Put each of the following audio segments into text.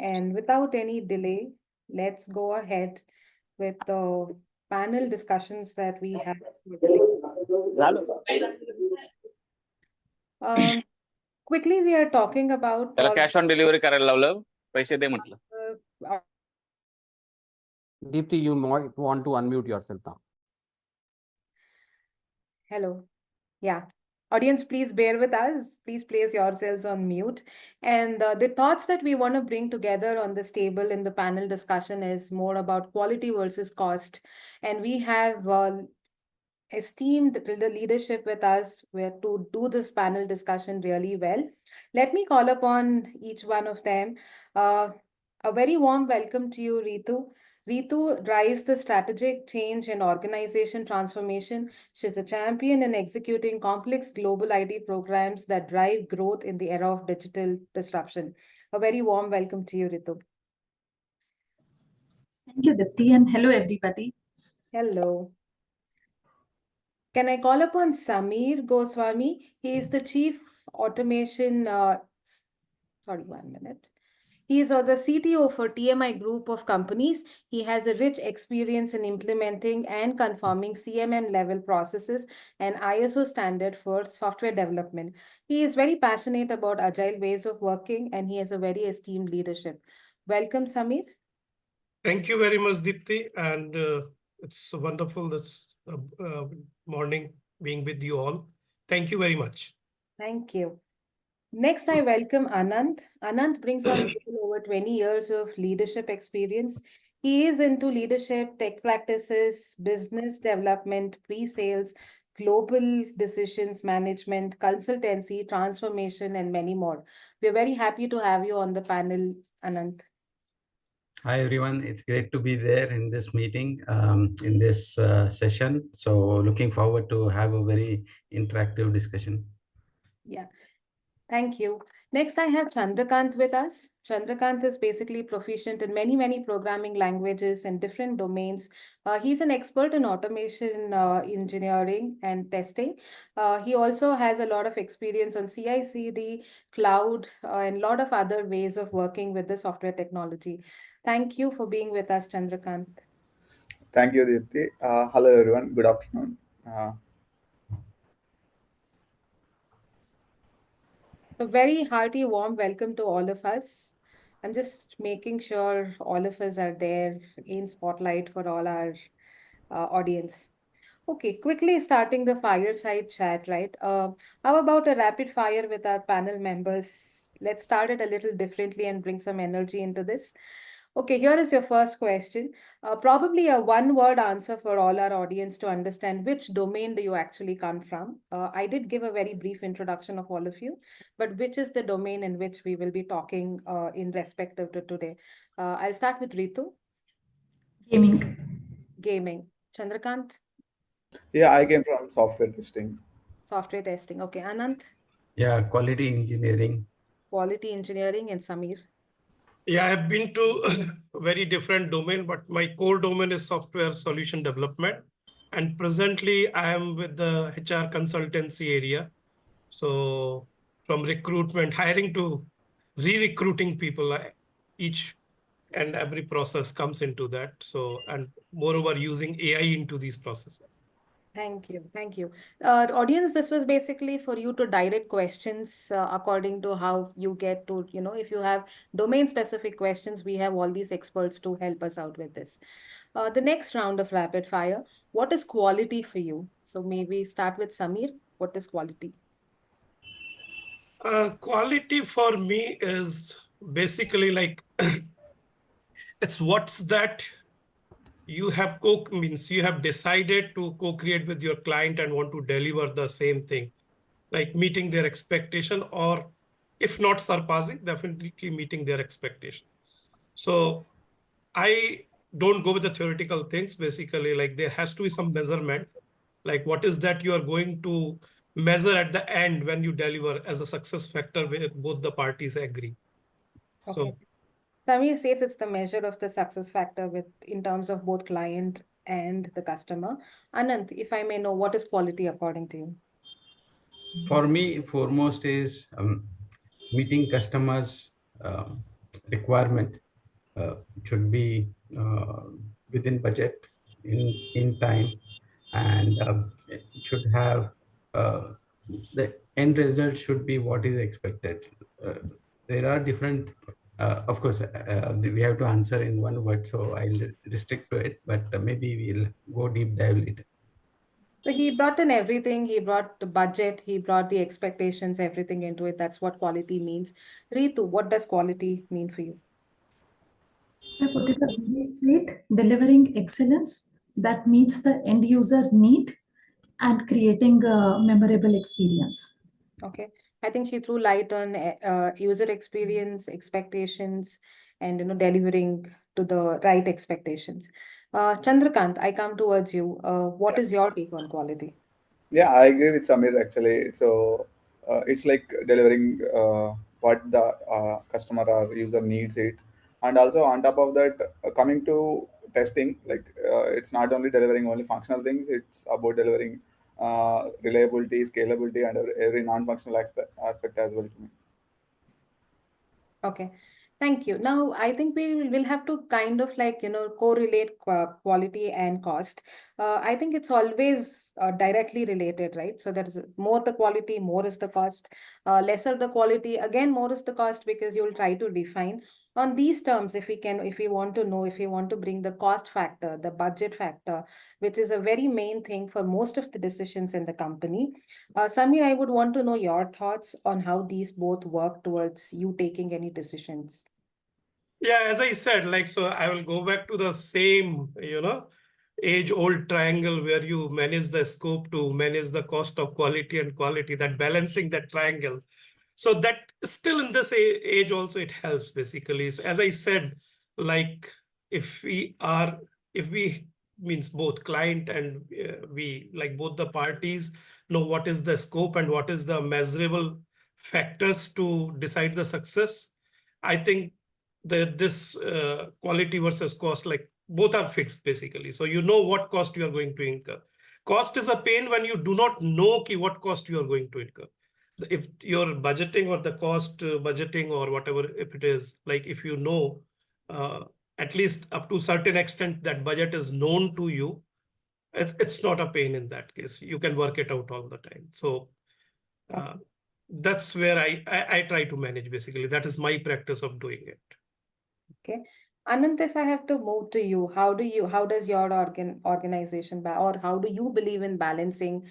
And without any delay, let's go ahead with the panel discussions that we have for today. Quickly, we are talking about cash on delivery करायला लावलं पैसे दे म्हटलं. Deepthi, you might want to unmute yourself now. Hello. Yeah. Audience, please bear with us. Please place yourselves on mute. And the thoughts that we want to bring together on this table in the panel discussion is more about quality versus cost. And we have esteemed leadership with us to do this panel discussion really well. Let me call upon each one of them. A very warm welcome to you, Ritu. Ritu drives the strategic change and organization transformation. She's a champion in executing complex global IT programs that drive growth in the era of digital disruption. A very warm welcome to you, Ritu. Thank you, Deepthi, and hello, everybody. Hello. Can I call upon Samir Goswami? He is the Chief Automation, sorry, 1 minute. He is the CTO for TMI Group of companies. He has a rich experience in implementing and confirming CMM level processes and ISO standard for software development. He is very passionate about agile ways of working and he has a very esteemed leadership. Welcome, Samir. Thank you very much, Deepthi. And it's wonderful this morning being with you all. Thank you very much. Thank you. Next, I welcome Anant. Anant brings on over 20 years of leadership experience. He is into leadership, tech practices, business development, pre-sales, global decisions management, consultancy, transformation, and many more. We're very happy to have you on the panel, Anant. Hi, everyone. It's great to be there in this meeting, in this session. So looking forward to have a very interactive discussion. Yeah. Thank you. Next, I have Chandrakanth with us. Chandrakanth is basically proficient in many programming languages and different domains. He's an expert in automation engineering and testing. He also has a lot of experience on CI/CD, cloud, and a lot of other ways of working with the software technology. Thank you for being with us, Chandrakanth. Thank you, Deepthi. Hello, everyone. Good afternoon. A very hearty, warm welcome to all of us. I'm just making sure all of us are there in spotlight for all our audience. Okay, quickly starting the fireside chat, right? How about a rapid fire with our panel members? Let's start it a little differently and bring some energy into this. Okay, here is your first question. Probably a one-word answer for all our audience to understand which domain do you actually come from. I did give a very brief introduction of all of you, but which is the domain in which we will be talking in respective to today? I'll start with Ritu. Gaming. Gaming. Chandrakanth? Yeah, I came from software testing. Software testing. Okay, Anant? Yeah, quality engineering. Quality engineering. And Samir? Yeah, I've been to a very different domain, but my core domain is software solution development. And presently, I am with the HR consultancy area. So from recruitment, hiring to re-recruiting people, each and every process comes into that. So, and moreover, using AI into these processes. Thank you. Thank you. Audience, this was basically for you to direct questions according to how you get to, if you have domain-specific questions, we have all these experts to help us out with this. The next round of rapid fire, what is quality for you? So maybe start with Samir. What is quality? Quality for me is basically like, it's what's that you have you have decided to co-create with your client and want to deliver the same thing, like meeting their expectation, or if not surpassing, definitely meeting their expectation. So I don't go with the theoretical things. Basically, like there has to be some measurement, like what is that you are going to measure at the end when you deliver as a success factor where both the parties agree. Okay. So Samir says it's the measure of the success factor in terms of both client and the customer. Anant, if I may know, what is quality according to you? For me, foremost is meeting customers requirement should be within budget, in time, and it should have the end result should be what is expected. There are different, of course, we have to answer in one word, so I'll restrict to it, but maybe we'll go deep dive later. So he brought in everything. He brought the budget. He brought the expectations, everything into it. That's what quality means. Ritu, what does quality mean for you? I put it very straight, delivering excellence that meets the end user need and creating a memorable experience. Okay. I think she threw light on user experience, expectations, and delivering to the right expectations. Chandrakanth, I come towards you. What is your take on quality? Yeah, I agree with Samir actually. So it's like delivering what the customer or user needs it, and also on top of that, coming to testing, like it's not only delivering only functional things; it's about delivering reliability, scalability, and every non-functional aspect as well to me. Okay, thank you. Now, I think we will have to kind of like, correlate quality and cost. I think it's always directly related, right? So there is more the quality, more is the cost. Lesser the quality, again, more is the cost because you'll try to define on these terms if we want to know, if we want to bring the cost factor, the budget factor, which is a very main thing for most of the decisions in the company. Samir, I would want to know your thoughts on how these both work towards you taking any decisions. Yeah, as I said, like, so I will go back to the same, age-old triangle where you manage the scope to manage the cost of quality and quality, that balancing that triangle. So that still in this age also it helps basically. So as I said, like if we means both client and we, like both the parties know what is the scope and what is the measurable factors to decide the success. I think this quality versus cost, like both are fixed basically. So you know what cost you are going to incur. Cost is a pain when you do not know what cost you are going to incur. If you're budgeting or the cost budgeting or whatever, if it is like, if you know, at least up to certain extent that budget is known to you, it's not a pain in that case. You can work it out all the time. So that's where I try to manage basically. That is my practice of doing it. Okay. Anant, if I have to move to you, how does your organization, or how do you believe in balancing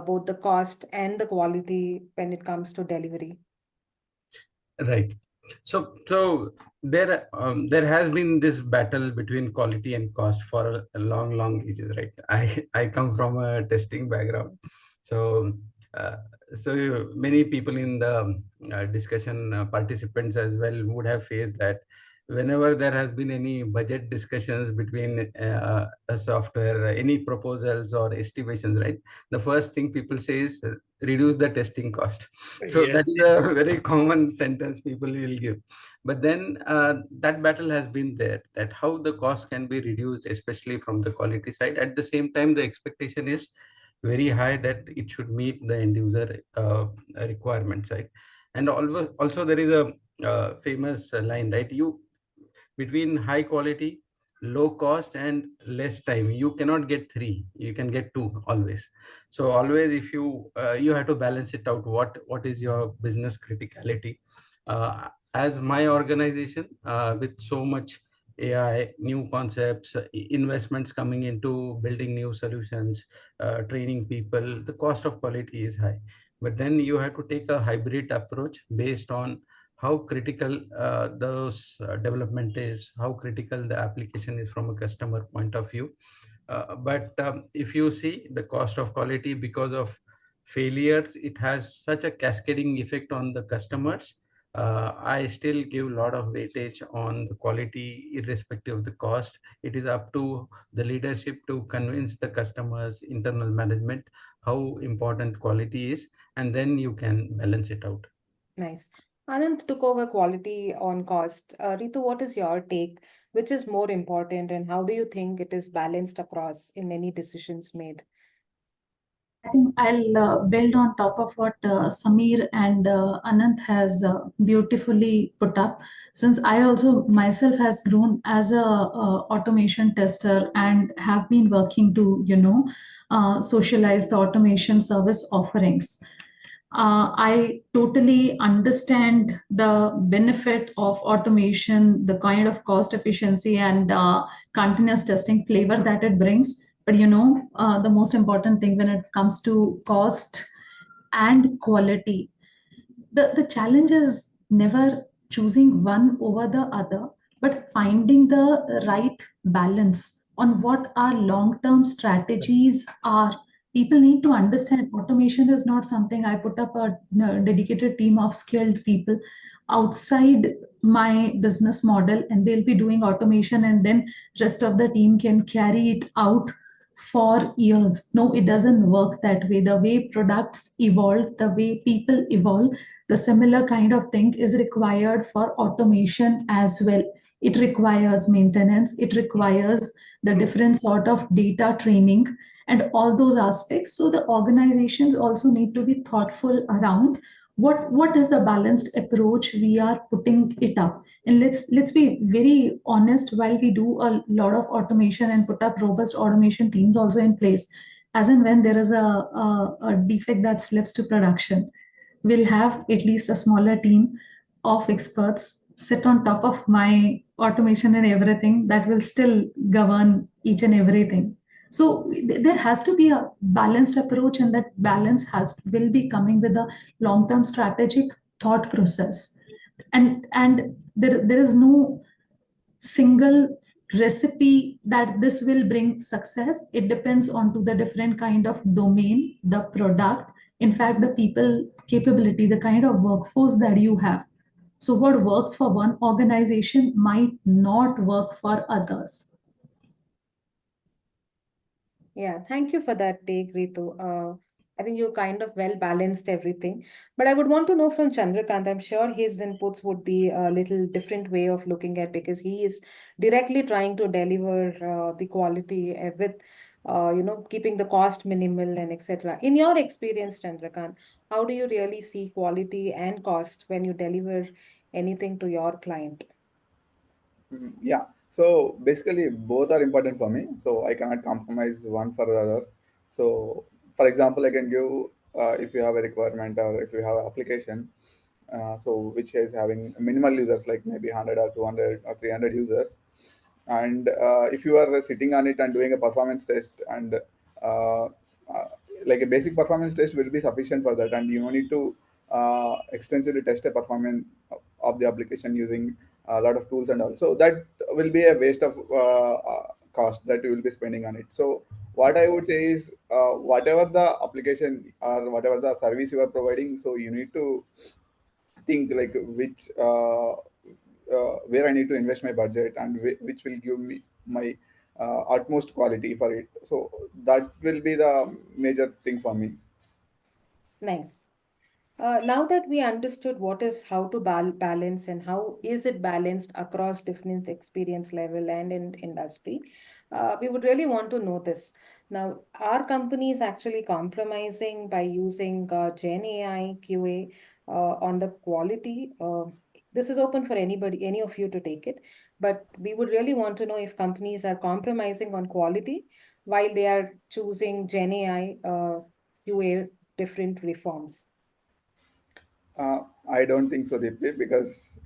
both the cost and the quality when it comes to delivery? Right. So there has been this battle between quality and cost for a long ages, right? I come from a testing background, so uh, so many people in the discussion, participants as well, would have faced that whenever there has been any budget discussions between a software, any proposals or estimations, right? The first thing people say is reduce the testing cost. So Yes. that is a very common sentence people will give. But then that battle has been there, that how the cost can be reduced, especially from the quality side. At the same time, the expectation is very high that it should meet the end user requirement side. And also there is a famous line, right? You, between high quality, low cost and less time, you cannot get three, you can get two always. So always, if you have to balance it out, what is your business criticality. As my organization, with so much AI, new concepts, investments coming into building new solutions, training people, the cost of quality is high. But then you have to take a hybrid approach based on how critical those development is, how critical the application is from a customer point of view. But if you see the cost of quality, because of failures, it has such a cascading effect on the customers. I still give a lot of weightage on the quality, irrespective of the cost. It is up to the leadership to convince the customers, internal management, how important quality is, and then you can balance it out. Nice. Anant took over quality on cost. Ritu, what is your take? Which is more important, and how do you think it is balanced across in any decisions made? I think I'll build on top of what Samir and Anant has beautifully put up. Since I also myself has grown as a automation tester and have been working to, socialize the automation service offerings. I totally understand the benefit of automation, the kind of cost efficiency and continuous testing flavor that it brings. But the most important thing when it comes to cost and quality, the challenge is never choosing one over the other, but finding the right balance on what our long-term strategies are. People need to understand automation is not something I put up a dedicated team of skilled people outside my business model and they'll be doing automation and then rest of the team can carry it out for years. No, it doesn't work that way. The way products evolve, the way people evolve, the similar kind of thing is required for automation as well. It requires maintenance, it requires the different sort of data training and all those aspects. So the organizations also need to be thoughtful around what is the balanced approach we are putting it up. And let's be very honest, while we do a lot of automation and put up robust automation teams also in place, as and when there is a defect that slips to production, we'll have at least a smaller team of experts sit on top of my automation and everything that will still govern each and everything. So there has to be a balanced approach, and that balance will be coming with a long-term strategic thought process. And there is no single recipe that this will bring success. It depends on to the different kind of domain, the product, in fact, the people capability, the kind of workforce that you have. So what works for one organization might not work for others. Yeah, thank you for that take, Ritu. I think you kind of well balanced everything. But I would want to know from Chandrakanth, I'm sure his inputs would be a little different way of looking at, because he is directly trying to deliver the quality with keeping the cost minimal and etc. In your experience, Chandrakanth, how do you really see quality and cost when you deliver anything to your client? Yeah. So basically, both are important for me. So I cannot compromise one for the other. So, for example, I can give if you have a requirement or if you have an application, so which is having minimal users, like maybe 100 or 200 or 300 users, and if you are sitting on it and doing a performance test, and like a basic performance test will be sufficient for that, and you don't need to extensively test a performance of the application using a lot of tools, and also that will be a waste of cost that you will be spending on it. So what I would say is, whatever the application or whatever the service you are providing, so you need to think like which where I need to invest my budget, and which will give me my utmost quality for it. So that will be the major thing for me. Nice. Now that we understood what is how to balance and how is it balanced across different experience level and in industry, we would really want to know this. Now, are companies actually compromising by using Gen AI QA on the quality? This is open for anybody, any of you to take it, but we would really want to know if companies are compromising on quality while they are choosing Gen AI QA different reforms. I don't think so, Deepthi, because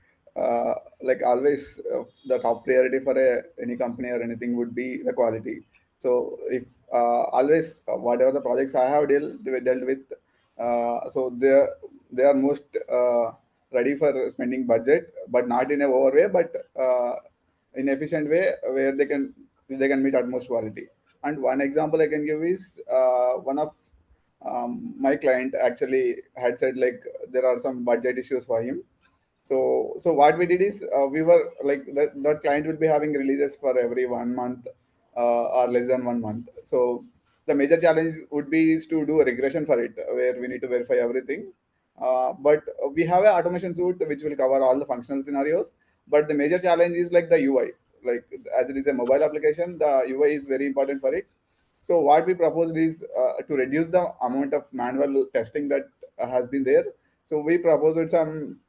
like always, the top priority for any company or anything would be the quality. So if always whatever the projects I have dealt with, so they are most ready for spending budget, but not in a over way, but in efficient way where they can meet utmost quality. And one example I can give is one of my client actually had said like there are some budget issues for him. So what we did is, we were like that client will be having releases for every 1 month or less than 1 month. So the major challenge would be is to do a regression for it, where we need to verify everything. But we have an automation suite which will cover all the functional scenarios. But the major challenge is like the UI. Like, as it is a mobile application, the UI is very important for it. So what we proposed is to reduce the amount of manual testing that has been there. So we proposed some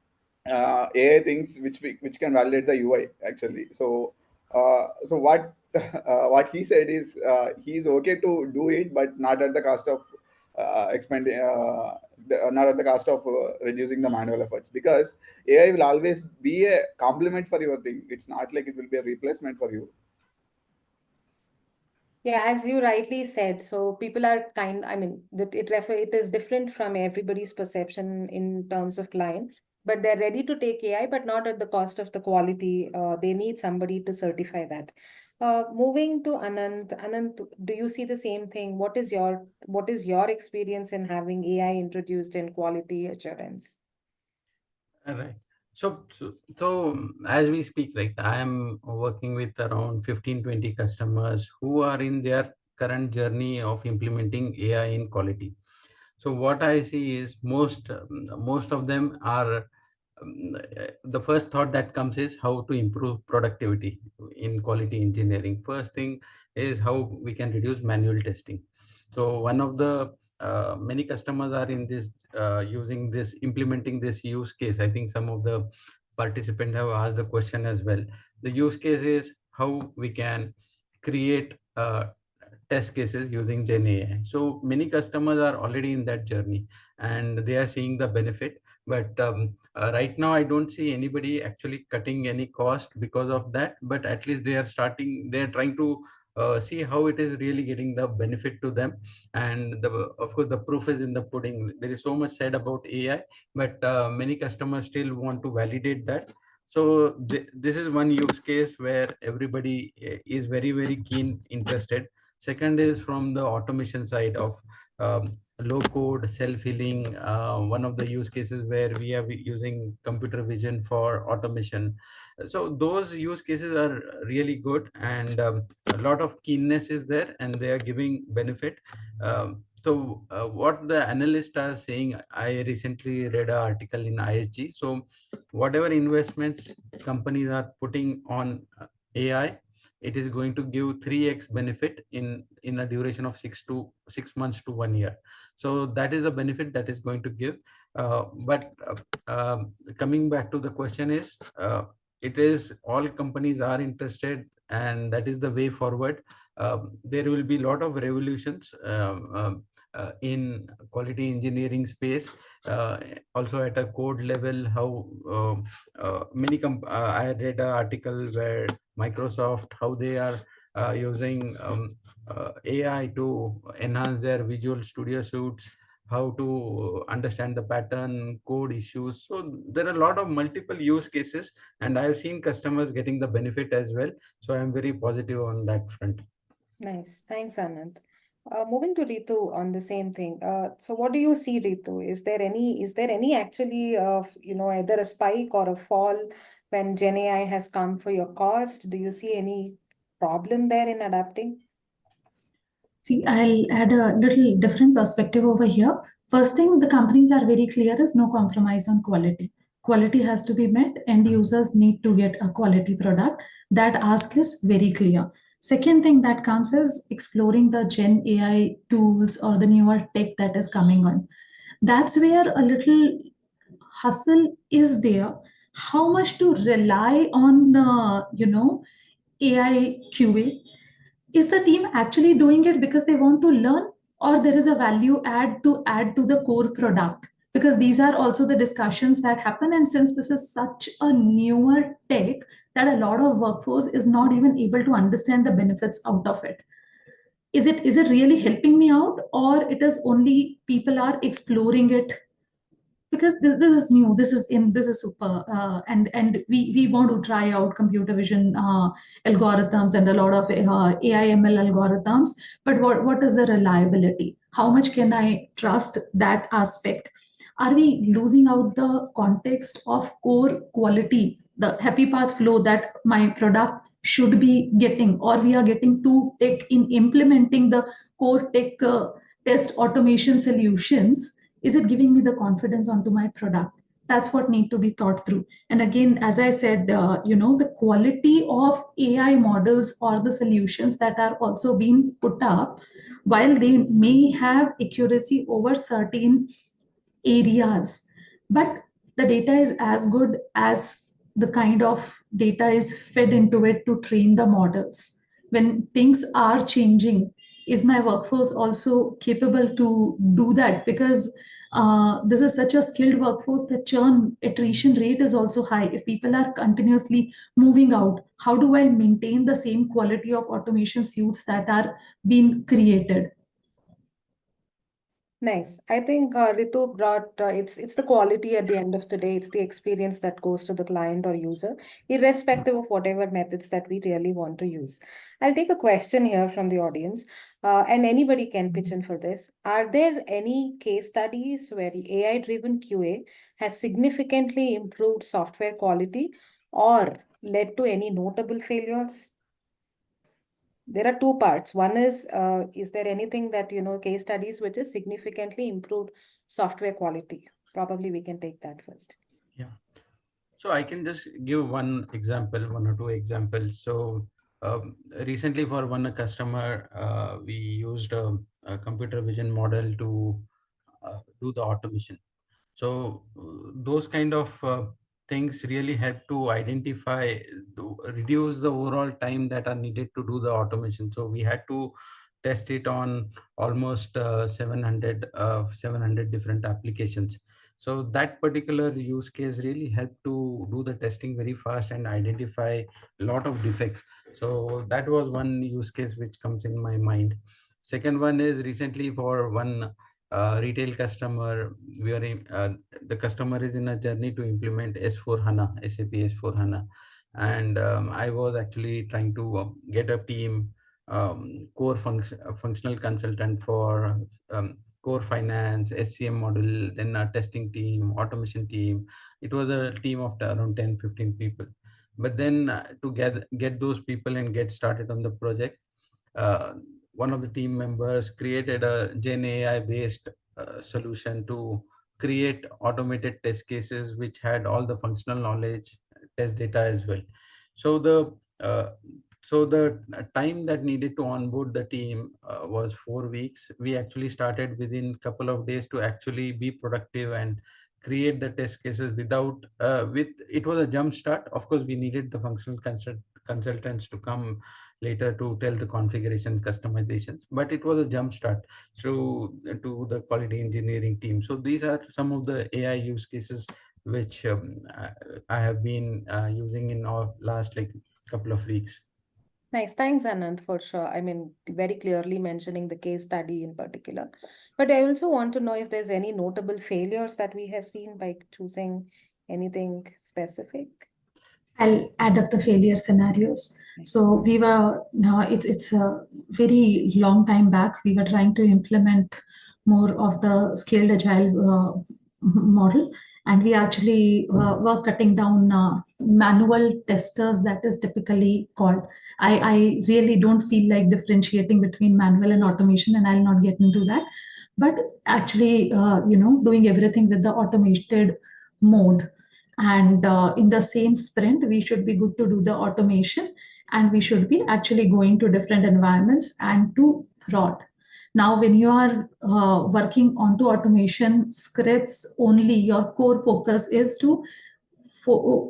AI things which can validate the UI actually. So what he said is he's okay to do it, but not at the cost of expanding, not at the cost of reducing the manual efforts, because AI will always be a complement for your thing. It's not like it will be a replacement for you. Yeah, as you rightly said, so people are I mean, it is different from everybody's perception in terms of client, but they're ready to take AI, but not at the cost of the quality. They need somebody to certify that. Moving to Anant. Anant, do you see the same thing? What is your experience in having AI introduced in quality assurance? Right. So as we speak, right, I am working with around 15-20 customers who are in their current journey of implementing AI in quality. So what I see is most of them are the first thought that comes is how to improve productivity in quality engineering. First thing is how we can reduce manual testing. So one of the many customers are in this implementing this use case. I think some of the participants have asked the question as well. The use case is how we can create test cases using Gen AI. So many customers are already in that journey and they are seeing the benefit. But right now, I don't see anybody actually cutting any cost because of that. But at least they are trying to see how it is really getting the benefit to them. And of course, the proof is in the pudding. There is so much said about AI, but many customers still want to validate that. So this is one use case where everybody is very, very keen, interested. Second is from the automation side of low code, self-healing. One of the use cases where we are using computer vision for automation. So those use cases are really good, and a lot of keenness is there, and they are giving benefit. What the analysts are saying, I recently read an article in ISG. So whatever investments companies are putting on AI, it is going to give 3x benefit in a duration of 6 months to 1 year. So that is a benefit that is going to give. Coming back to the question is, it is all companies are interested, and that is the way forward. There will be a lot of revolutions in quality engineering space, also at a code level. How I read an article where Microsoft, how they are using AI to enhance their Visual Studio suites, how to understand the pattern, code issues. So there are a lot of multiple use cases, and I've seen customers getting the benefit as well. So I'm very positive on that front. Nice. Thanks, Anant. Moving to Ritu on the same thing. So what do you see, Ritu? Is there any actually either a spike or a fall when Gen AI has come for your cost? Do you see any problem there in adapting? See, I'll add a little different perspective over here. First thing, the companies are very clear is no compromise on quality. Quality has to be met. End users need to get a quality product. That ask is very clear. Second thing that comes is exploring the Gen AI tools or the newer tech that is coming on. That's where a little hustle is there. How much to rely on, AI QA? Is the team actually doing it because they want to learn, or there is a value add to the core product? Because these are also the discussions that happen, and since this is such a newer tech that a lot of workforce is not even able to understand the benefits out of it, is it really helping me out, or it is only people are exploring it because this is new, this is super, and we want to try out computer vision algorithms and a lot of AI ML algorithms, but what is the reliability? How much can I trust that aspect? Are we losing out the context of core quality, the happy path flow that my product should be getting, or we are getting too tech in implementing the core tech test automation solutions? Is it giving me the confidence onto my product? That's what need to be thought through. And again, as I said, the quality of AI models or the solutions that are also being put up while they may have accuracy over certain areas, but the data is as good as the kind of data is fed into it to train the models. When things are changing, is my workforce also capable to do that? Because this is such a skilled workforce that attrition rate is also high. If people are continuously moving out, how do I maintain the same quality of automation suits that are being created? Nice. I think Ritu brought it's the quality at the end of the day. It's the experience that goes to the client or user, irrespective of whatever methods that we really want to use. I'll take a question here from the audience, and anybody can pitch in for this. Are there any case studies where AI-driven QA has significantly improved software quality or led to any notable failures? There are two parts. One is there anything that, case studies which has significantly improved software quality? Probably we can take that first. Yeah. So I can just give one example, one or two examples. So recently for one customer, we used a computer vision model to do the automation. So those kind of things really help to identify, reduce the overall time that are needed to do the automation. So we had to test it on almost 700 different applications. So that particular use case really helped to do the testing very fast and identify a lot of defects. So that was one use case which comes in my mind. Second one is recently for one retail customer, we are in, the customer is in a journey to implement S4 HANA, SAP S4 HANA. And I was actually trying to get a team, functional consultant for core finance, SCM model, then a testing team, automation team. It was a team of around 10-15 people. But then to get those people and get started on the project, one of the team members created a Gen AI based solution to create automated test cases which had all the functional knowledge, test data as well. So the time that needed to onboard the team was 4 weeks. We actually started within couple of days to actually be productive and create the test cases without with it was a jump start. Of course, we needed the functional consultants to come later to tell the configuration customizations, but it was a jump start to the quality engineering team. So these are some of the AI use cases which I have been using in our last couple of weeks. Nice. Thanks, Anant, for sure. I mean, very clearly mentioning the case study in particular. But I also want to know if there's any notable failures that we have seen by choosing anything specific. I'll add up the failure scenarios. So we were now it's a very long time back. We were trying to implement more of the scaled agile model, and we actually were cutting down manual testers that is typically called. I really don't feel like differentiating between manual and automation, and I'll not get into that. But actually, doing everything with the automated mode. And in the same sprint, we should be good to do the automation, and we should be actually going to different environments and to prod. Now, when you are working onto automation scripts only, your core focus is to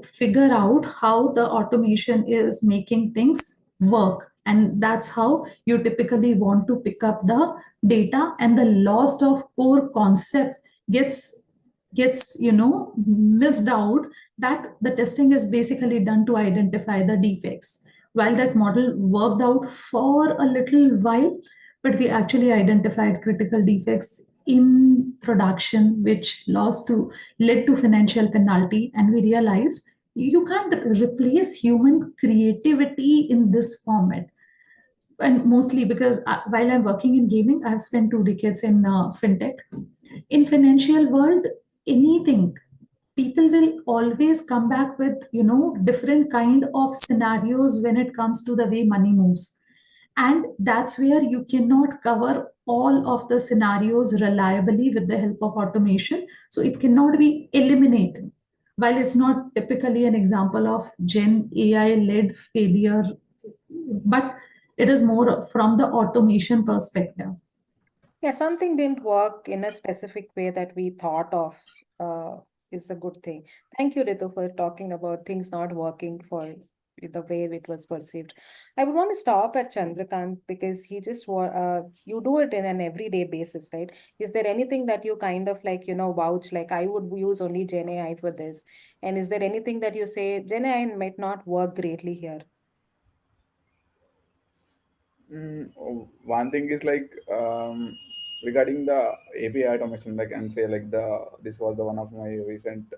figure out how the automation is making things work. And that's how you typically want to pick up the data, and the loss of core concept gets missed out, that the testing is basically done to identify the defects. While that model worked out for a little while, but we actually identified critical defects in production, which led to financial penalty. And we realized you can't replace human creativity in this format. And mostly because while I'm working in gaming, I've spent 2 decades in fintech. In financial world, anything, people will always come back with different kind of scenarios when it comes to the way money moves. And that's where you cannot cover all of the scenarios reliably with the help of automation. So it cannot be eliminated. While it's not typically an example of Gen AI led failure, but It is more from the automation perspective. Yeah, something didn't work in a specific way that we thought of is a good thing. Thank you, Ritu, for talking about things not working for the way it was perceived. I would want to stop at Chandrakanth because you do it in an everyday basis, right? Is there anything that you kind of like, vouch, like I would use only Gen AI for this? And is there anything that you say Gen AI might not work greatly here? One thing is like regarding the API automation, like and say like this was the one of my recent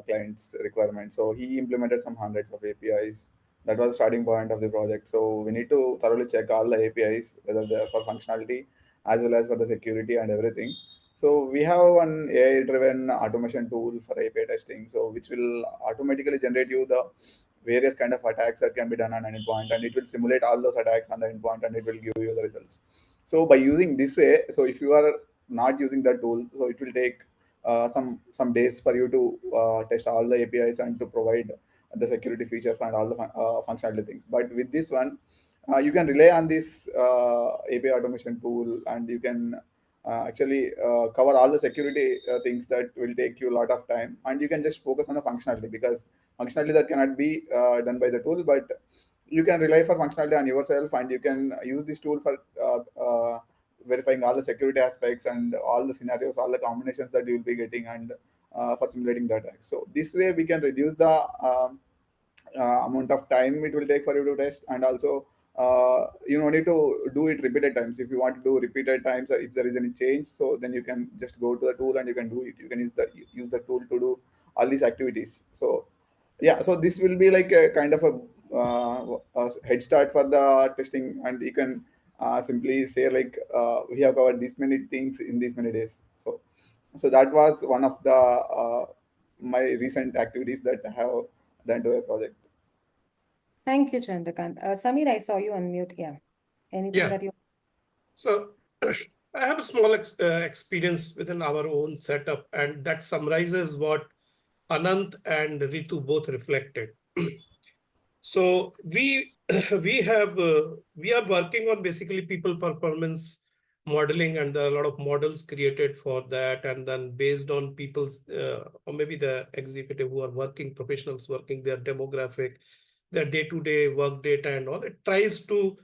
clients' requirements. So he implemented some hundreds of APIs. That was the starting point of the project. So we need to thoroughly check all the APIs, whether they're for functionality as well as for the security and everything. So we have an AI-driven automation tool for API testing, so which will automatically generate you the various kind of attacks that can be done on an endpoint, and it will simulate all those attacks on the endpoint and it will give you the results. So by using this way, so if you are not using that tool, so it will take some days for you to test all the APIs and to provide the security features and all the functionality things. But with this one, you can rely on this API automation tool, and you can actually cover all the security things that will take you a lot of time, and you can just focus on the functionality, because functionality that cannot be done by the tool, but you can rely for functionality on yourself, and you can use this tool for verifying all the security aspects and all the scenarios, all the combinations that you will be getting, and for simulating the attack. So this way we can reduce the amount of time it will take for you to test, and also you don't need to do it repeated times. If you want to do repeated times, or if there is any change, so then you can just go to the tool and you can do it. You can use the tool to do all these activities. So yeah, so this will be like a kind of a head start for the testing, and you can simply say like we have covered this many things in these many days. So that was one of the my recent activities that I have done to a project. Thank you, Chandrakant. Samir, I saw you unmute. Yeah. Anything Yeah. that you So I have a small experience within our own setup, and that summarizes what Anant and Ritu both reflected. So we we are working on basically people performance modeling, and there are a lot of models created for that, and then based on people's or maybe the executive who are working, professionals working, their demographic, their day-to-day work data and all, it tries to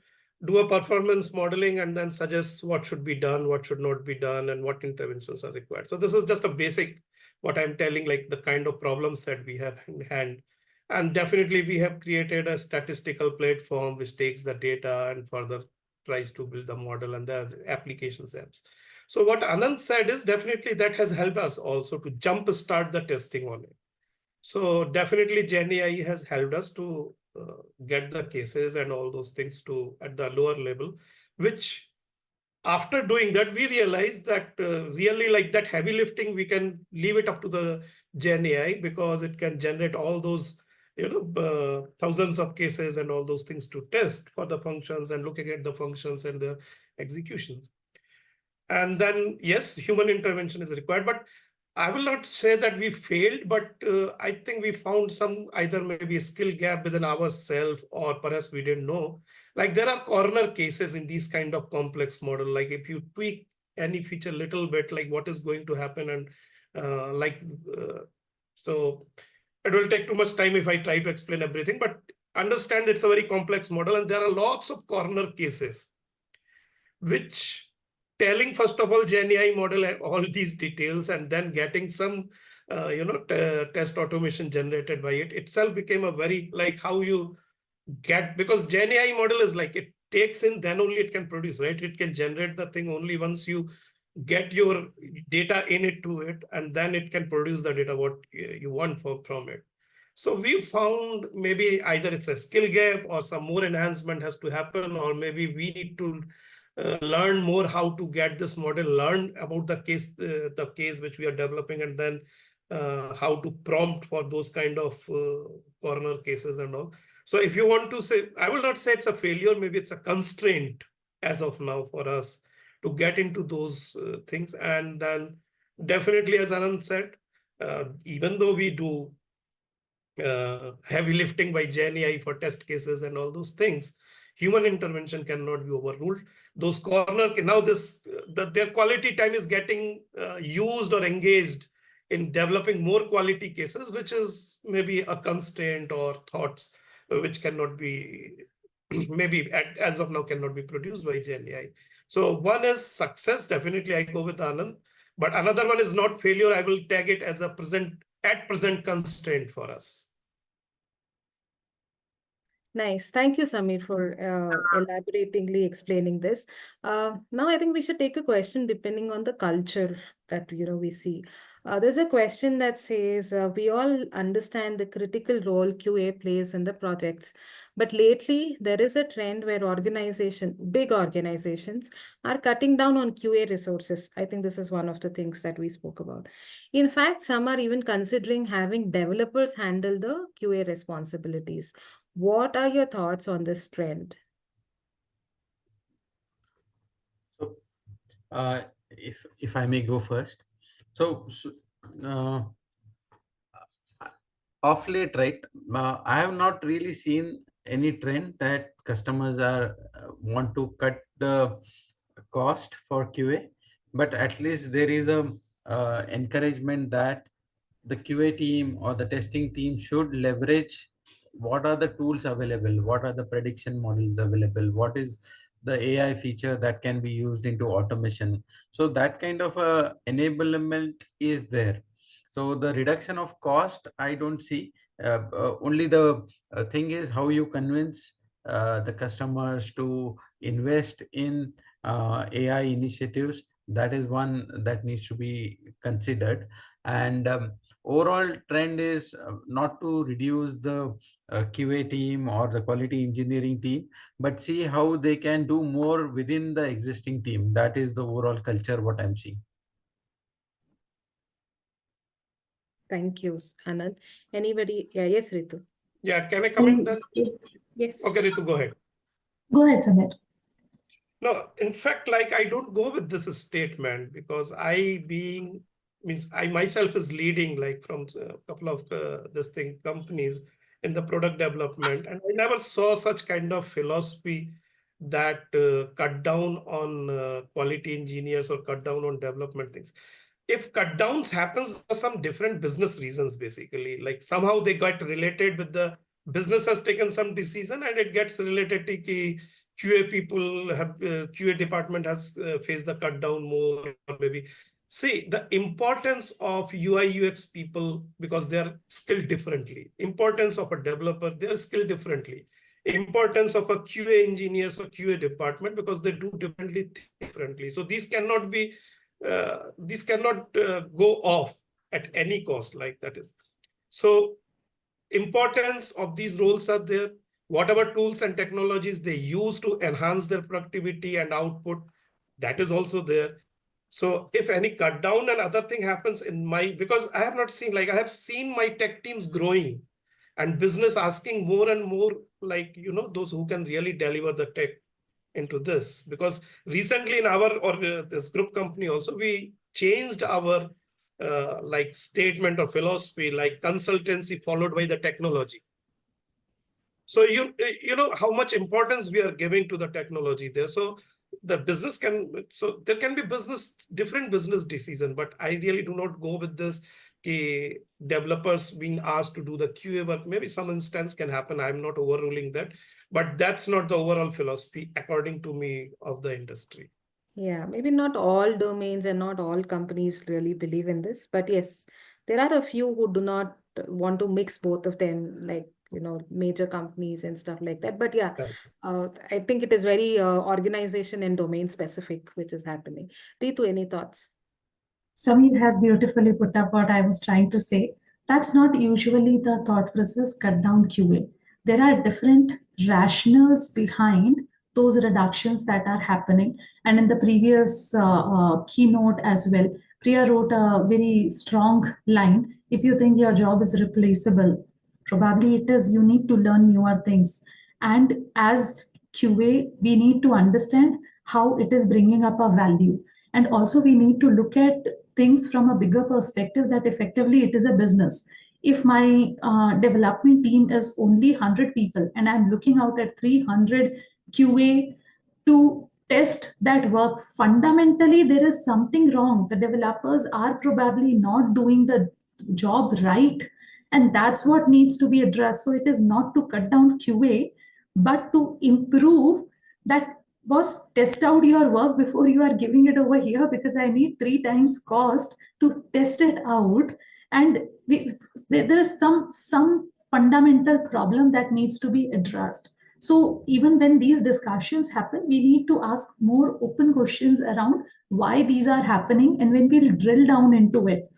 do a performance modeling and then suggests what should be done, what should not be done, and what interventions are required. So this is just a basic, what I'm telling, like the kind of problem set we have in hand. And definitely we have created a statistical platform which takes the data and further tries to build the model, and there are applications apps. So what Anand said is definitely that has helped us also to jump start the testing on it. So definitely Gen AI has helped us to get the cases and all those things to at the lower level, which after doing that, we realized that really like that heavy lifting, we can leave it up to the Gen AI, because it can generate all those thousands of cases and all those things to test for the functions and looking at the functions and the executions. And then, yes, human intervention is required, but I will not say that we failed, but I think we found some either maybe a skill gap within ourselves, or perhaps we didn't know. Like there are corner cases in these kind of complex model. Like if you tweak any feature little bit, like what is going to happen, and so it will take too much time if I try to explain everything, but understand it's a very complex model, and there are lots of corner cases, which telling first of all Gen AI model all these details and then getting some test automation generated by it itself became a very like how you get, because Gen AI model is like it takes in, then only it can produce, right? It can generate the thing only once you get your data in it to it, and then it can produce the data what you want from it. So we found maybe either it's a skill gap or some more enhancement has to happen, or maybe we need to learn more how to get this model, learn about the case which we are developing, and then how to prompt for those kind of corner cases and all. So if you want to say, I will not say it's a failure, maybe it's a constraint as of now for us to get into those things. And then definitely, as Anand said, even though we do heavy lifting by Gen AI for test cases and all those things, human intervention cannot be overruled. Those now their quality time is getting used or engaged in developing more quality cases, which is maybe a constraint or thoughts which cannot be maybe as of now cannot be produced by GenAI. So one is success, definitely I go with Anand, but another one is not failure. I will tag it as a at present constraint for us. Nice. Thank you, Samir, for elaboratingly explaining this. Now, I think we should take a question depending on the culture that we see. There's a question that says, we all understand the critical role QA plays in the projects, but lately there is a trend where big organizations are cutting down on QA resources. I think this is one of the things that we spoke about. In fact, some are even considering having developers handle the QA responsibilities. What are your thoughts on this trend? So, if I may go first. So of late, right, I have not really seen any trend that customers are want to cut the cost for QA, but at least there is a encouragement that the QA team or the testing team should leverage what are the tools available, what are the prediction models available, what is the AI feature that can be used into automation. So that kind of a enablement is there. So the reduction of cost, I don't see. Only the thing is how you convince the customers to invest in AI initiatives. That is one that needs to be considered. And overall trend is not to reduce the QA team or the quality engineering team, but see how they can do more within the existing team. That is the overall culture what I'm seeing. Thank you, Anand. Anybody? Yeah, yes, Ritu. Yeah, can I come in then? Yes. Okay, Ritu, go ahead. Go ahead, Samir. No, in fact, like I don't go with this statement because I myself is leading like from a couple of companies in the product development, and I never saw such kind of philosophy that cut down on quality engineers or cut down on development things. If cut downs happens for some different business reasons, basically, like somehow they got related with the business has taken some decision and it gets related to QA people have QA department has faced the cut down more, or maybe see the importance of UI UX people because they are skilled differently. Importance of a developer, they are skilled differently. Importance of a QA engineers or QA department because they do differently. So these cannot go off at any cost, like that is. So importance of these roles are there. Whatever tools and technologies they use to enhance their productivity and output, that is also there. So if any cut down and other thing happens because I have not seen, like I have seen my tech teams growing and business asking more and more, like, those who can really deliver the tech into this. Because recently in this group company also, we changed our like statement or philosophy, like consultancy followed by the technology. So you know how much importance we are giving to the technology there. So there can be different business decision, but I really do not go with this developers being asked to do the QA work. Maybe some instance can happen. I'm not overruling that, but that's not the overall philosophy according to me of the industry. Yeah, maybe not all domains and not all companies really believe in this, but yes, there are a few who do not want to mix both of them, like, major companies and stuff like that. But yeah, Yes. I think it is very organization and domain specific, which is happening. Ritu, any thoughts? Samir has beautifully put up what I was trying to say. That's not usually the thought process, cut down QA. There are different rationales behind those reductions that are happening. And in the previous keynote as well, Priya wrote a very strong line. If you think your job is replaceable, probably it is. You need to learn newer things. And as QA, we need to understand how it is bringing up a value. And also, we need to look at things from a bigger perspective that effectively it is a business. If my development team is only 100 people and I'm looking out at 300 QA to test that work. Fundamentally, there is something wrong. The developers are probably not doing the job right, and that's what needs to be addressed. So it is not to cut down QA, but to improve that. Boss, test out your work before you are giving it over here, because I need 3 times cost to test it out. And there is some fundamental problem that needs to be addressed. So even when these discussions happen, we need to ask more open questions around why these are happening. And when we drill down into it,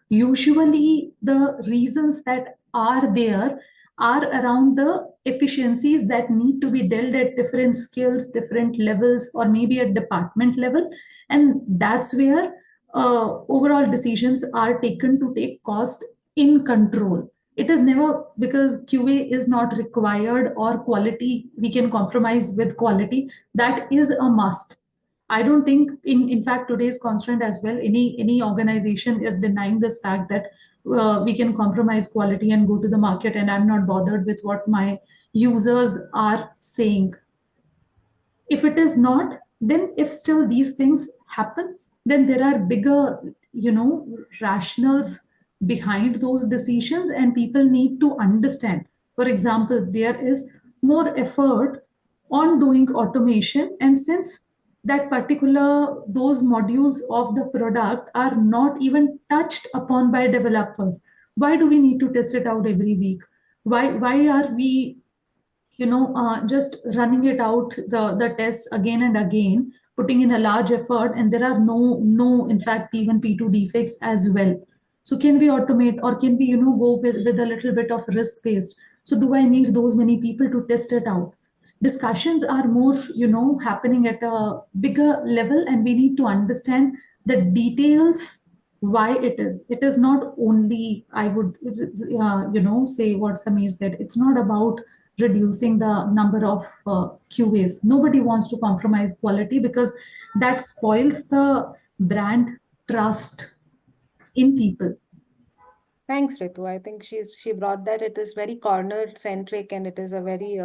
usually the reasons that are there are around the efficiencies that need to be dealt at different skills, different levels, or maybe at department level. And that's where overall decisions are taken to take cost in control. It is never because QA is not required or quality, we can compromise with quality. That is a must. I don't think, in fact, today's constraint as well, any organization is denying this fact that we can compromise quality and go to the market, and I'm not bothered with what my users are saying. If it is not, then if still these things happen, then there are bigger, rationals behind those decisions, and people need to understand. For example, there is more effort on doing automation, and since that particular those modules of the product are not even touched upon by developers, why do we need to test it out every week? Why are we just running it out, the tests again and again, putting in a large effort, and there are no in fact even P2 defects as well? So can we automate, or can we go with a little bit of risk based? So do I need those many people to test it out? Discussions are more happening at a bigger level, and we need to understand the details, why it is not only, I would say what Samir said, it's not about reducing the number of QAs. Nobody wants to compromise quality, because that spoils the brand trust in people. Thanks, Ritu. I think she brought that. It is very corner centric, and it is a very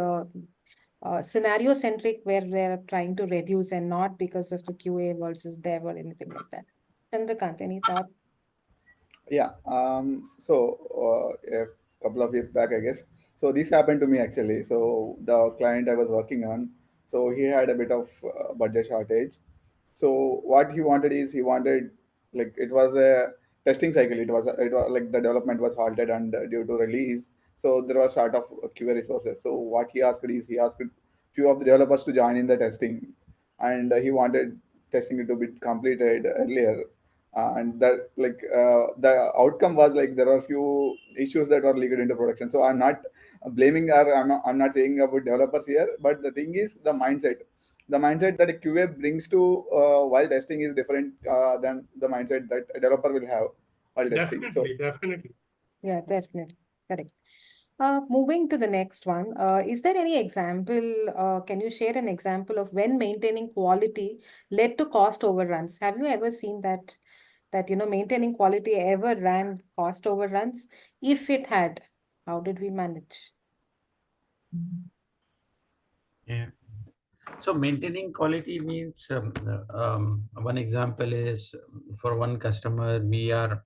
scenario centric, where they're trying to reduce, and not because of the QA versus dev or anything like that. Chandrakanth, any thoughts? Yeah. A couple of years back, I guess. So this happened to me actually. So the client I was working on, so he had a bit of budget shortage. So what he wanted is like it was a testing cycle. It was like the development was halted and due to release. So there was sort of QA resources. So what he asked few of the developers to join in the testing, and he wanted testing it to be completed earlier, and that like the outcome was like there were few issues that were leaked into production. So I'm not blaming, or I'm not saying about developers here, but the thing is the mindset that a QA brings to while testing is different than the mindset that a developer will have while testing. Definitely. Yeah, definitely. Correct. Moving to the next one, is there any example, can you share an example of when maintaining quality led to cost overruns? Have you ever seen that maintaining quality ever ran cost overruns? If it had, how did we manage? Yeah. So maintaining quality means one example is for one customer, we are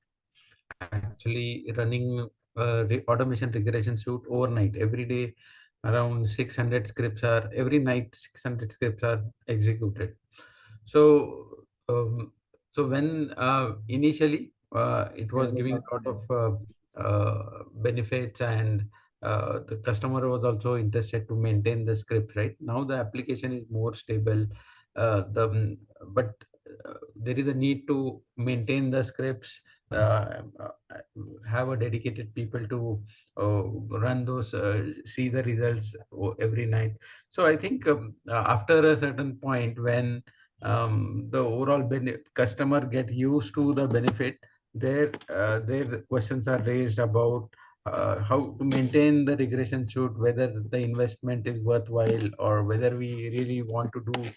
actually running automation regression suite overnight. Every day, around 600 scripts are every night 600 scripts are executed. So when initially it was giving a lot of benefits, and the customer was also interested to maintain the script. Right now the application is more stable, but there is a need to maintain the scripts, have a dedicated people to run those, see the results every night. So I think after a certain point, when the overall customer get used to the benefit, their questions are raised about how to maintain the regression suite, whether the investment is worthwhile, or whether we really want to do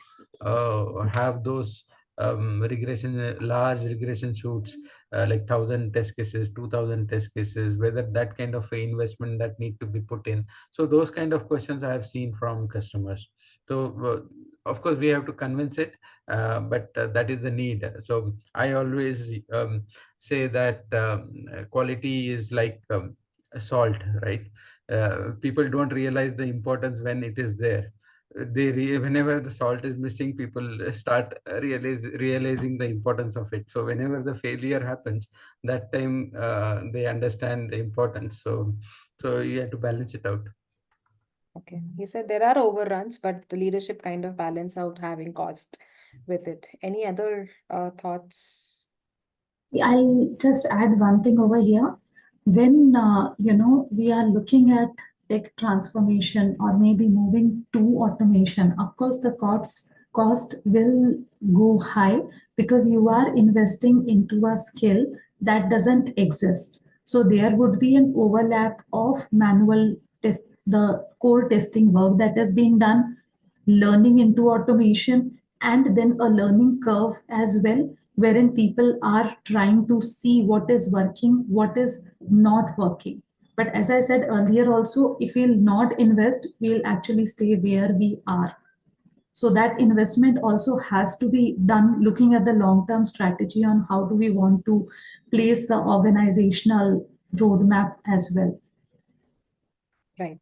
have those large regression shoots, like 1,000 test cases, 2,000 test cases, whether that kind of a investment that need to be put in. So those kind of questions I have seen from customers. So of course we have to convince it, but that is the need. So I always say that quality is like salt, right? People don't realize the importance when it is there. Whenever the salt is missing, people start realizing the importance of it. So whenever the failure happens, that time they understand the importance. So you have to balance it out. Okay. He said there are overruns, but the leadership kind of balance out having cost with it. Any other thoughts? I'll just add one thing over here. When we are looking at tech transformation or maybe moving to automation, of course the cost will go high because you are investing into a skill that doesn't exist. So there would be an overlap of manual test, the core testing work that is being done, learning into automation, and then a learning curve as well, wherein people are trying to see what is working, what is not working. But as I said earlier, also, if we'll not invest, we'll actually stay where we are. So that investment also has to be done looking at the long-term strategy on how do we want to place the organizational roadmap as well. Right.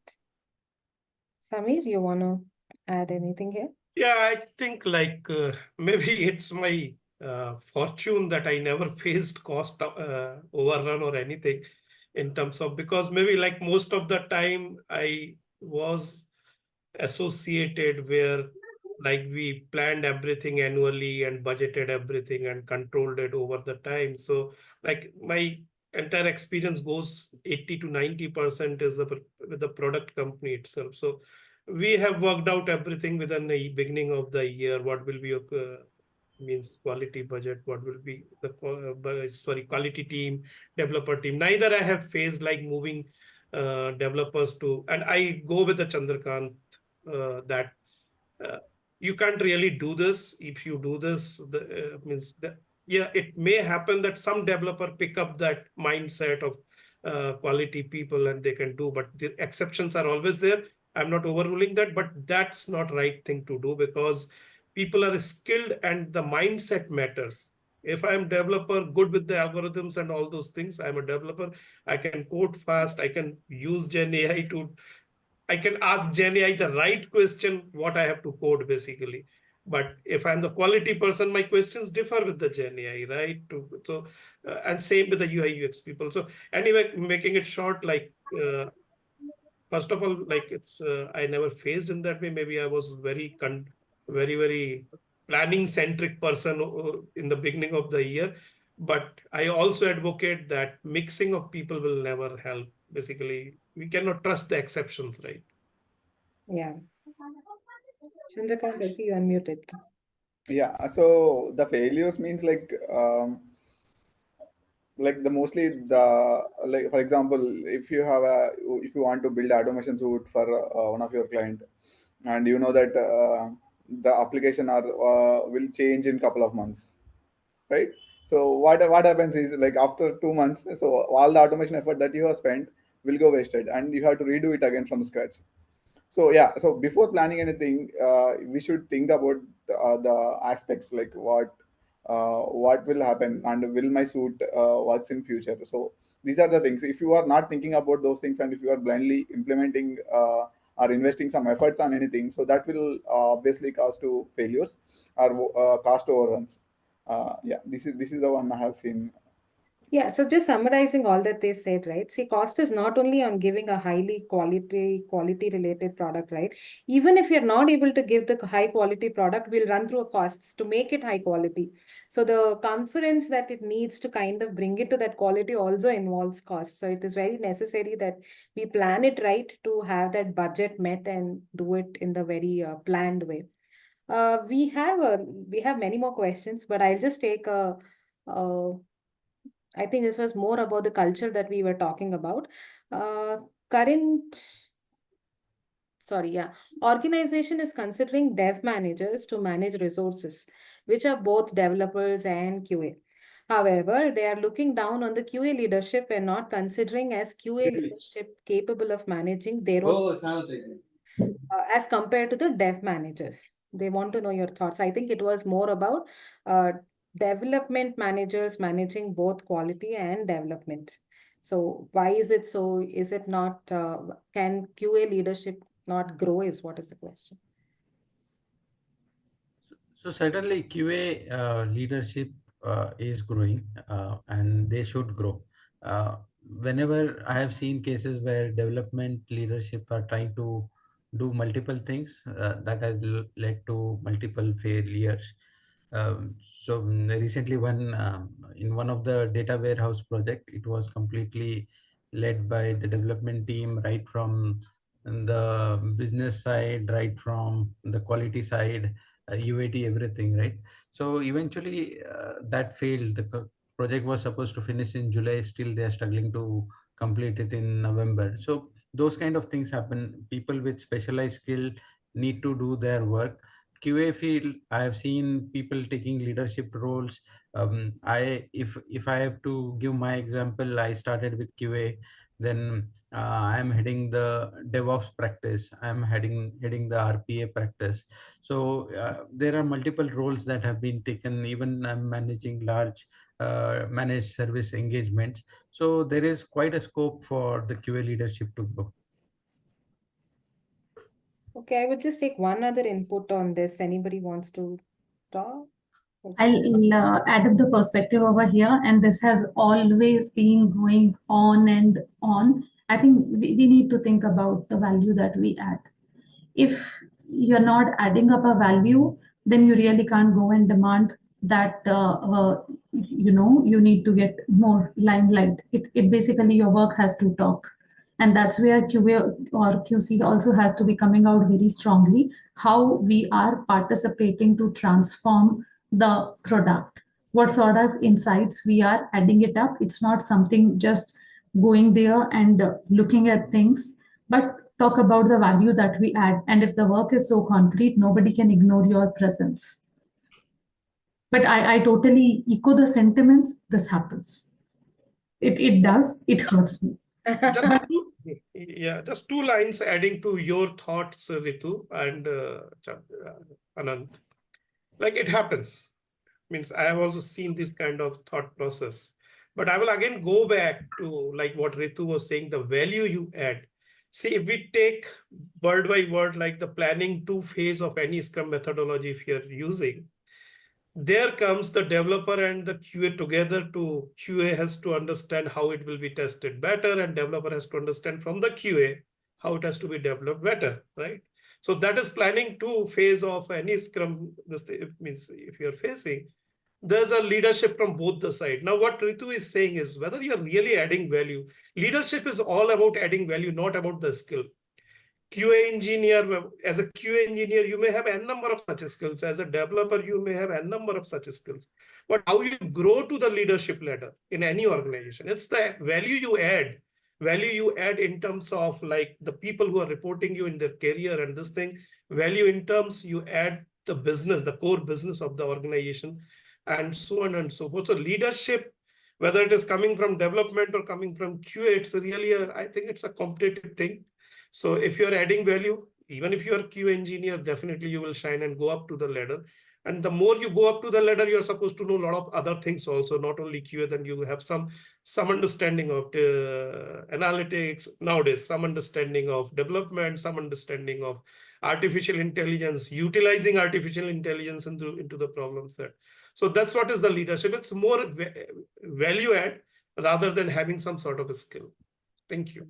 Samir, you want to add anything here? Yeah, I think like maybe it's my fortune that I never faced cost overrun or anything in terms of, because maybe like most of the time I was associated where like we planned everything annually and budgeted everything and controlled it over the time. So like my entire experience goes 80 to 90% is with the product company itself. So we have worked out everything within the beginning of the year. What will be your means quality budget? What will be the quality team, developer team? Neither I have faced like moving developers to, and I go with the Chandrakanth that you can't really do this. If you do this, the means that yeah, it may happen that some developer pick up that mindset of quality people and they can do, but the exceptions are always there. I'm not overruling that, but that's not right thing to do because people are skilled and the mindset matters. If I'm developer good with the algorithms and all those things, I'm a developer, I can code fast, I can use Gen AI to, I can ask Gen AI the right question, what I have to code basically. But if I'm the quality person, my questions differ with the Gen AI, right? So, and same with the UI UX people. So anyway, making it short, like, first of all, like it's, I never faced in that way. Maybe I was very planning centric person in the beginning of the year. But I also advocate that mixing of people will never help. Basically, we cannot trust the exceptions, right? Yeah. Chandrakant, I see you unmuted. Yeah, so the failures means like the mostly the, like for example, if you want to build automation suite for one of your client, and you know that the application will change in couple of months, right? So what happens is, like after 2 months, so all the automation effort that you have spent will go wasted, and you have to redo it again from scratch. So yeah, so before planning anything, we should think about the aspects, like what will happen and will my suit works in future. So these are the things. If you are not thinking about those things, and if you are blindly implementing or investing some efforts on anything, so that will obviously cause to failures or cost overruns. Yeah, this is the one I have seen. Yeah, so just summarizing all that they said, right? See, cost is not only on giving a highly quality related product, right? Even if you're not able to give the high quality product, we'll run through a costs to make it high quality. So the confidence that it needs to kind of bring it to that quality also involves cost. So it is very necessary that we plan it right to have that budget met and do it in the very planned way. We have many more questions, but I'll just take a I think this was more about the culture that we were talking about. Current, organization is considering dev managers to manage resources, which are both developers and QA. However, they are looking down on the QA leadership and not considering as QA leadership capable of managing their own as compared to the dev managers. They want to know your thoughts. I think it was more about development managers managing both quality and development. So why is it so? Is it not, can QA leadership not grow is what is the question? So certainly QA leadership is growing and they should grow. Whenever I have seen cases where development leadership are trying to do multiple things, that has led to multiple failures. Recently in one of the data warehouse project, it was completely led by the development team, right from the business side, right from the quality side, UAT, everything, right? So eventually that failed. The project was supposed to finish in July, still they are struggling to complete it in November. So those kind of things happen. People with specialized skill need to do their work. QA field, I have seen people taking leadership roles. If I have to give my example, I started with QA, then I'm heading the DevOps practice. I'm heading the RPA practice. So there are multiple roles that have been taken. Even I'm managing large managed service engagements. So there is quite a scope for the QA leadership to grow. Okay, I would just take one other input on this. Anybody wants to talk? I'll add up the perspective over here, and this has always been going on and on. I think we need to think about the value that we add. If you're not adding up a value, then you really can't go and demand that you need to get more limelight. It basically, your work has to talk, and that's where QA or QC also has to be coming out very strongly, how we are participating to transform the product, what sort of insights we are adding it up. It's not something just going there and looking at things, but talk about the value that we add. And if the work is so concrete, nobody can ignore your presence. But I totally echo the sentiments. This happens. It does. It hurts me. Just two lines adding to your thoughts, Ritu and Anant. Like it happens. Means I have also seen this kind of thought process. But I will again go back to like what Ritu was saying, the value you add. See, if we take word by word, like the planning 2 phase of any Scrum methodology, if you're using, there comes the developer and the QA together. To QA has to understand how it will be tested better, and developer has to understand from the QA how it has to be developed better, right? So that is planning 2 phase of any Scrum. This means if you're facing, there's a leadership from both the side. Now, what Ritu is saying is whether you're really adding value. Leadership is all about adding value, not about the skill. QA engineer, as a QA engineer, you may have n number of such skills. As a developer, you may have n number of such skills. But how you grow to the leadership ladder in any organization, it's the value you add in terms of like the people who are reporting you in their career and this thing, value in terms you add the business, the core business of the organization, and so on and so forth. So leadership, whether it is coming from development or coming from QA, it's really I think it's a competitive thing. So if you're adding value, even if you're a QA engineer, definitely you will shine and go up to the ladder. And the more you go up to the ladder, you're supposed to know a lot of other things also, not only QA. Then you have some understanding of analytics nowadays, some understanding of development, some understanding of artificial intelligence, utilizing artificial intelligence into the problem set. So that's what is the leadership. It's more value add rather than having some sort of a skill. Thank you.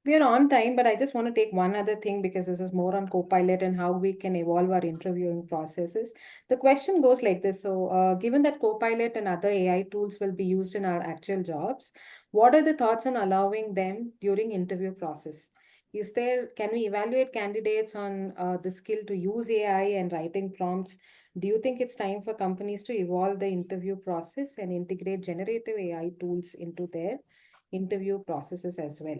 We are on time, but I just want to take one other thing because this is more on Copilot and how we can evolve our interviewing processes. The question goes like this. So given that Copilot and other AI tools will be used in our actual jobs, what are the thoughts on allowing them during interview process? Can we evaluate candidates on the skill to use AI and writing prompts? Do you think it's time for companies to evolve the interview process and integrate generative AI tools into their interview processes as well?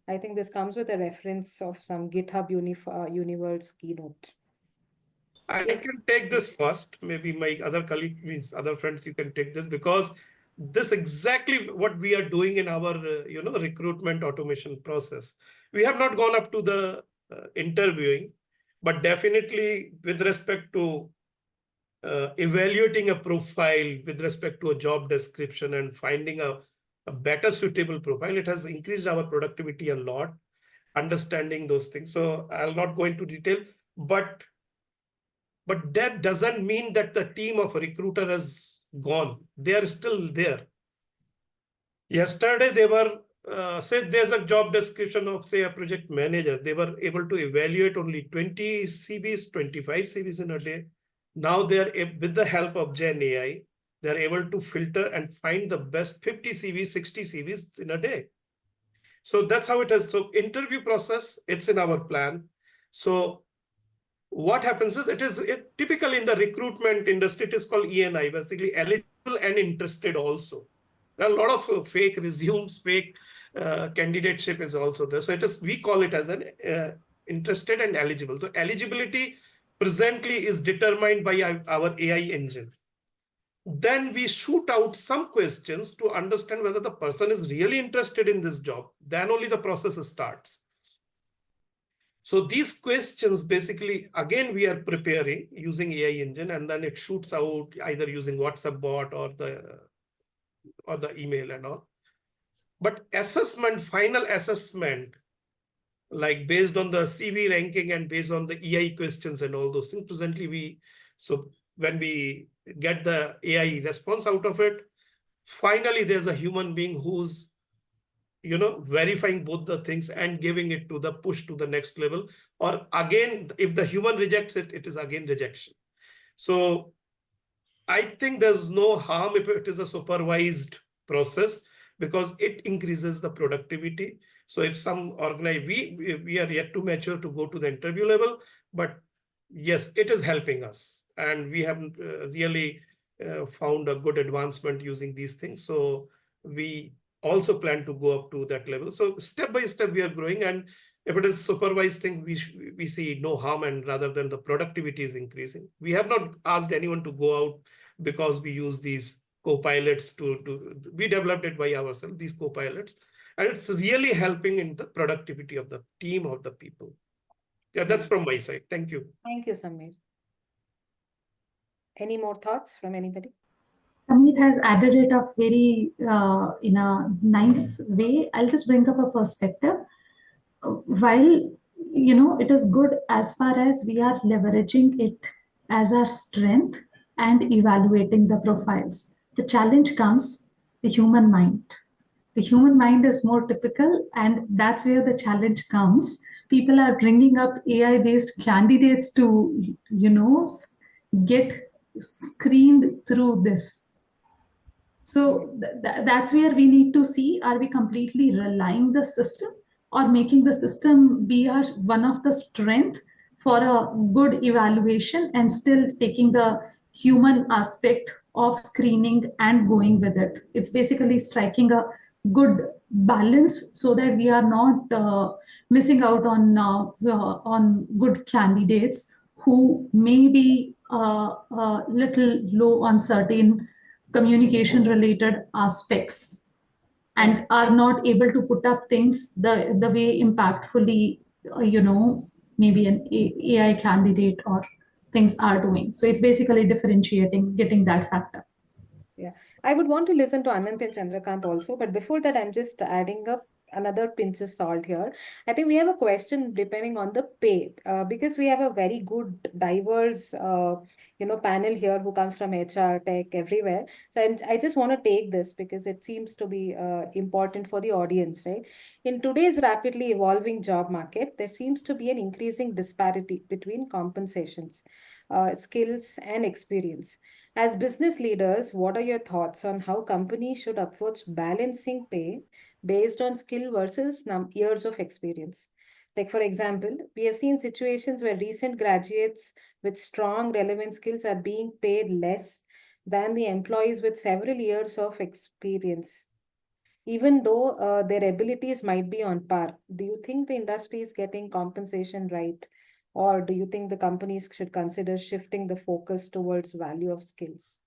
I think this comes with a reference of some GitHub Universe keynote. I Yes. can take this first. Maybe my other colleague, means other friends, you can take this, because this exactly what we are doing in our recruitment automation process. We have not gone up to the interviewing, but definitely with respect to evaluating a profile with respect to a job description and finding a better suitable profile, it has increased our productivity a lot, understanding those things. So I'll not go into detail, but that doesn't mean that the team of a recruiter has gone. They are still there. Yesterday, they were, say there's a job description of, say, a project manager. They were able to evaluate only 20 CVs, 25 CVs in a day. Now they are, with the help of Gen AI, they're able to filter and find the best 50 CVs, 60 CVs in a day. So that's how it is. So interview process, it's in our plan. So what happens is, typically in the recruitment industry, it is called ENI, basically eligible and interested also. There are a lot of fake resumes, fake candidateship is also there. So we call it as an interested and eligible. So eligibility presently is determined by our AI engine. Then we shoot out some questions to understand whether the person is really interested in this job. Then only the process starts. So these questions, basically, again, we are preparing using AI engine, and then it shoots out either using WhatsApp bot or the email and all. But final assessment, like based on the CV ranking and based on the EI questions and all those things, presently so when we get the AI response out of it, finally there's a human being who's verifying both the things and giving it to the push to the next level. Or again, if the human rejects it, it is again rejection. So I think there's no harm if it is a supervised process, because it increases the productivity. So if some we are yet to mature to go to the interview level, but yes, it is helping us. And we have really found a good advancement using these things. So we also plan to go up to that level. So step by step, we are growing. And if it is supervised thing, we see no harm, and rather than the productivity is increasing. We have not asked anyone to go out, because we use these co-pilots we developed it by ourselves, these co-pilots, and it's really helping in the productivity of the team, of the people. Yeah, that's from my side. Thank you. Thank you, Samir. Any more thoughts from anybody? Samir has added it up very in a nice way. I'll just bring up a perspective. While it is good as far as we are leveraging it as our strength and evaluating the profiles, the challenge comes the human mind. The human mind is more typical, and that's where the challenge comes. People are bringing up AI based candidates to get screened through this. So that's where we need to see, are we completely relying the system or making the system be our one of the strength for a good evaluation, and still taking the human aspect of screening and going with it. It's basically striking a good balance so that we are not missing out on good candidates who may be a little low on certain communication related aspects and are not able to put up things the way impactfully maybe an AI candidate or things are doing. So it's basically differentiating, getting that factor. Yeah, I would want to listen to Anant and Chandrakanth also, but before that, I'm just adding up another pinch of salt here. I think we have a question depending on the pay, because we have a very good, diverse, panel here who comes from HR, tech, everywhere. So I just want to take this because it seems to be important for the audience, right? In today's rapidly evolving job market, there seems to be an increasing disparity between compensations, skills, and experience. As business leaders, what are your thoughts on how companies should approach balancing pay based on skill versus years of experience? Like, for example, we have seen situations where recent graduates with strong relevant skills are being paid less than the employees with several years of experience. even though their abilities might be on par. Do you think the industry is getting compensation right? Or do you think the companies should consider shifting the focus towards value of skills?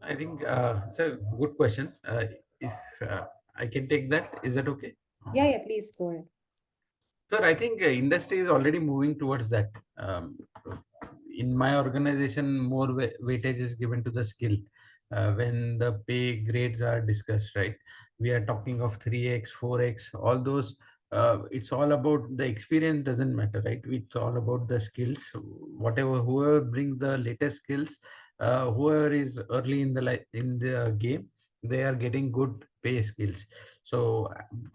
I think it's a good question. If I can take that, is that okay? Yeah, please go ahead. Sir, I think industry is already moving towards that. In my organization, more weightage is given to the skill when the pay grades are discussed, right? We are talking of 3x, 4x, all those. It's all about the experience, doesn't matter, right? It's all about the skills. Whatever, whoever brings the latest skills, whoever is early in the game, they are getting good pay skills. So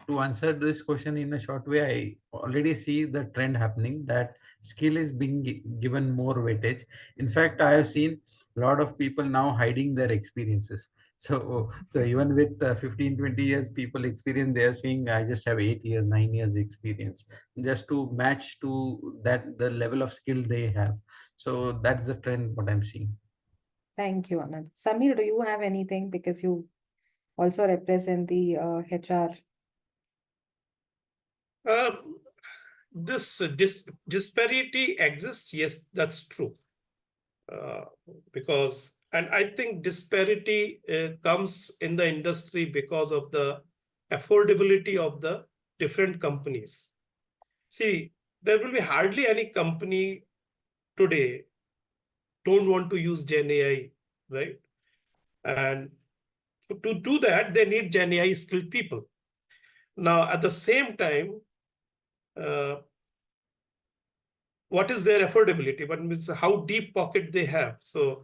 to answer this question in a short way, I already see the trend happening that skill is being given more weightage. In fact, I have seen a lot of people now hiding their experiences. So even with 15, 20 years people experience, they are saying, I just have 8 years, 9 years experience, just to match to that the level of skill they have. So that's the trend what I'm seeing. Thank you, Anand. Samir, do you have anything? Because you also represent the HR. This disparity exists. Yes, that's true. Because, and I think disparity comes in the industry because of the affordability of the different companies. See, there will be hardly any company today don't want to use Gen AI, right? And to do that, they need Gen AI skilled people. Now, at the same time, what is their affordability? But means how deep pocket they have. So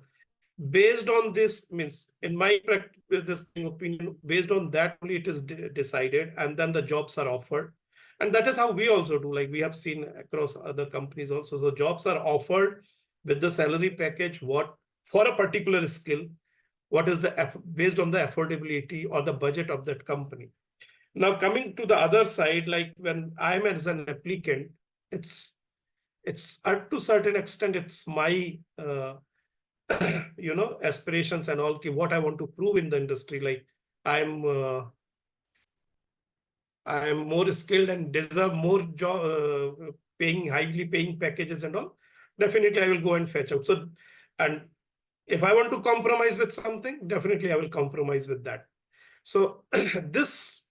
based on this, means in my this opinion, based on that only it is decided, and then the jobs are offered. And that is how we also do, like we have seen across other companies also. So jobs are offered with the salary package, what for a particular skill, what is the based on the affordability or the budget of that company. Now coming to the other side, like when I'm as an applicant, it's to certain extent, it's my aspirations and all, what I want to prove in the industry. Like I'm more skilled and deserve more job, highly paying packages and all. Definitely, I will go and fetch out. So, and if I want to compromise with something, definitely I will compromise with that. So this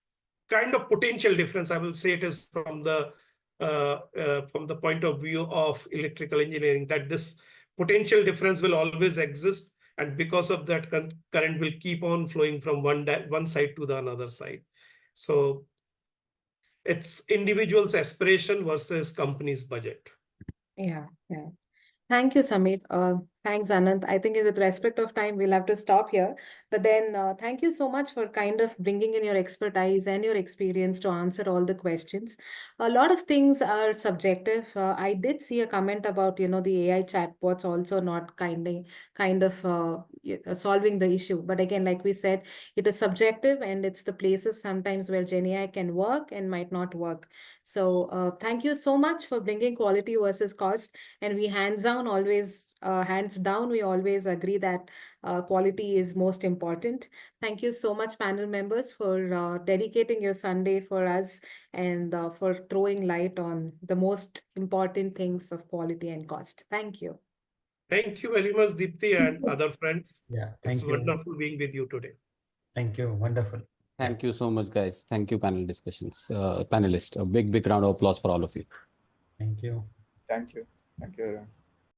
kind of potential difference, I will say it is from the point of view of electrical engineering, that this potential difference will always exist, and because of that, current will keep on flowing from one side to the another side. So it's individual's aspiration versus company's budget. Yeah. Thank you, Samir. Thanks, Anand. I think with respect of time, we'll have to stop here. But then thank you so much for kind of bringing in your expertise and your experience to answer all the questions. A lot of things are subjective. I did see a comment about, the AI chatbots also not kind of solving the issue. But again, like we said, it is subjective, and it's the places sometimes where Gen AI can work and might not work. So thank you so much for bringing quality versus cost. And we hands down, we always agree that quality is most important. Thank you so much, panel members, for dedicating your Sunday for us, and for throwing light on the most important things of quality and cost. Thank you. Thank you very much, Deepthi and other friends. Yeah, It's thank you. wonderful being with you today. Thank you. Wonderful. Thank you so much, guys. Thank you, panelists. A big round of applause for all of you. Thank you. Thank you. Thank you, everyone.